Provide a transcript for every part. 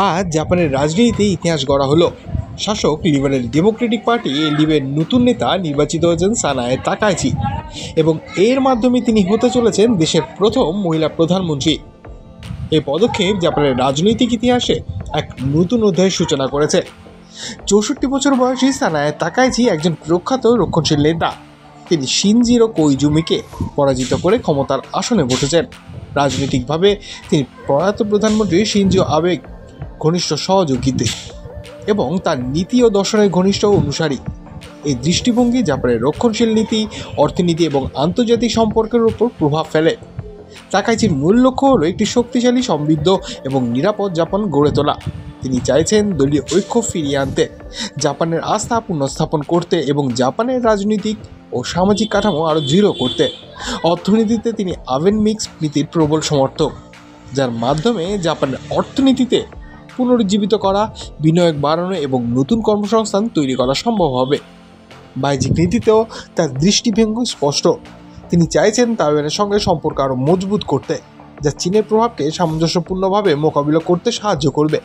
আজ জাপানের রাজনীতিতে ইতিহাস গড়া হলো। শাসক লিবারেল ডেমোক্রেটিক পার্টি এলডিপির নতুন নেতা নির্বাচিত হয়েছেন সানায়ে তাকাইচি এবং এর মাধ্যমে তিনি হতে চলেছেন দেশের প্রথম মহিলা প্রধানমন্ত্রী। এই পদক্ষেপ জাপানের রাজনৈতিক ইতিহাসে এক নতুন অধ্যায়ের সূচনা করেছে। 64 বছর বয়সী সানায়ে তাকাইচি একজন প্রখ্যাত রক্ষণশীল নেতা। তিনি শিনজিরো কোইজুমিকে পরাজিত করে ক্ষমতার আসনে বসেছেন। রাজনৈতিকভাবে তিনি প্রয়াত প্রধানমন্ত্রী শিনজো আবে ঘনিষ্ঠ সহযোগীতে এবং তার নীতি ও দর্শনের ঘনিষ্ঠ অনুসারী। এই দৃষ্টিভঙ্গি জাপানের রক্ষণশীল নীতি, অর্থনীতি এবং আন্তর্জাতিক সম্পর্কের উপর প্রভাব ফেলে। তাকাইচির মূল লক্ষ্য হলো একটি শক্তিশালী, সমৃদ্ধ এবং নিরাপদ জাপান গড়ে তোলা। তিনি চাইছেন দলীয় ঐক্য ফিরিয়ে আনতে, জাপানের আস্থা পুনঃস্থাপন করতে এবং জাপানের রাজনৈতিক ও সামাজিক কাঠামো আরও দৃঢ় করতে। অর্থনীতিতে তিনি আবেন মিক্স নীতির প্রবল সমর্থক, যার মাধ্যমে জাপানের অর্থনীতিতে পুনরুজ্জীবিত করা, বিনিয়োগ বাড়ানো এবং নতুন কর্মসংস্থান তৈরি করা সম্ভব হবে। বাহ্যিক নীতিতেও তার দৃষ্টিভঙ্গি স্পষ্ট। তিনি চাইছেন তাইওয়ানের সঙ্গে সম্পর্ক আরও মজবুত করতে, যা চীনের প্রভাবকে সামঞ্জস্যপূর্ণভাবে মোকাবিলা করতে সাহায্য করবে।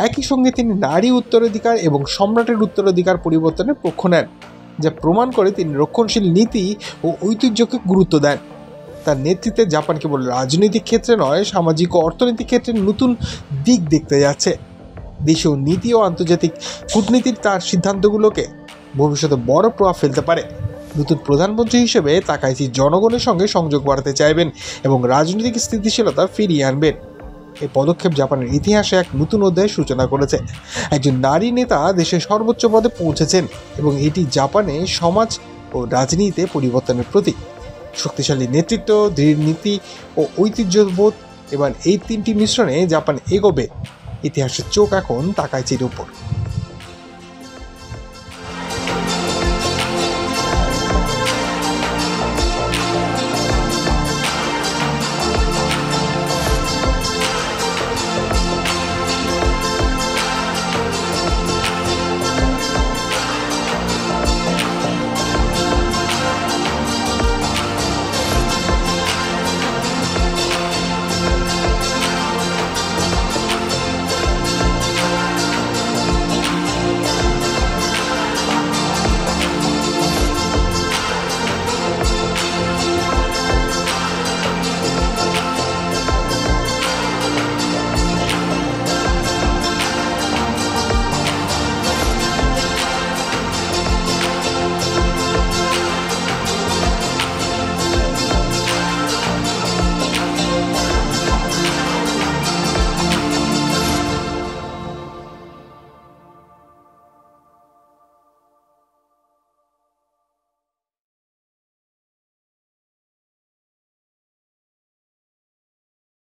একই সঙ্গে তিনি নারী উত্তরাধিকার এবং সম্রাটের উত্তরাধিকার পরিবর্তনের পক্ষ নেন, যা প্রমাণ করে তিনি রক্ষণশীল নীতি ও ঐতিহ্যকে গুরুত্ব দেন। তার নেতৃত্বে জাপান কেবল রাজনৈতিক ক্ষেত্রে নয়, সামাজিক ও অর্থনৈতিক ক্ষেত্রে নতুন দিক দেখতে যাচ্ছে। দেশীয় নীতি ও আন্তর্জাতিক কূটনীতির তার সিদ্ধান্তগুলোকে ভবিষ্যতে বড় প্রভাব ফেলতে পারে। নতুন প্রধানমন্ত্রী হিসেবে তাকাইচি জনগণের সঙ্গে সংযোগ বাড়াতে চাইবেন এবং রাজনৈতিক স্থিতিশীলতা ফিরিয়ে আনবেন। এই পদক্ষেপ জাপানের ইতিহাসে এক নতুন অধ্যায়ের সূচনা করেছে। একজন নারী নেতা দেশের সর্বোচ্চ পদে পৌঁছেছেন এবং এটি জাপানে সমাজ ও রাজনীতিতে পরিবর্তনের প্রতীক। শক্তিশালী নেতৃত্ব, দৃঢ় নীতি ও ঐতিহ্যবোধ, এবার এই তিনটি মিশ্রণে জাপান এগোবে। ইতিহাসের চোখ এখন তাকাইচির উপর।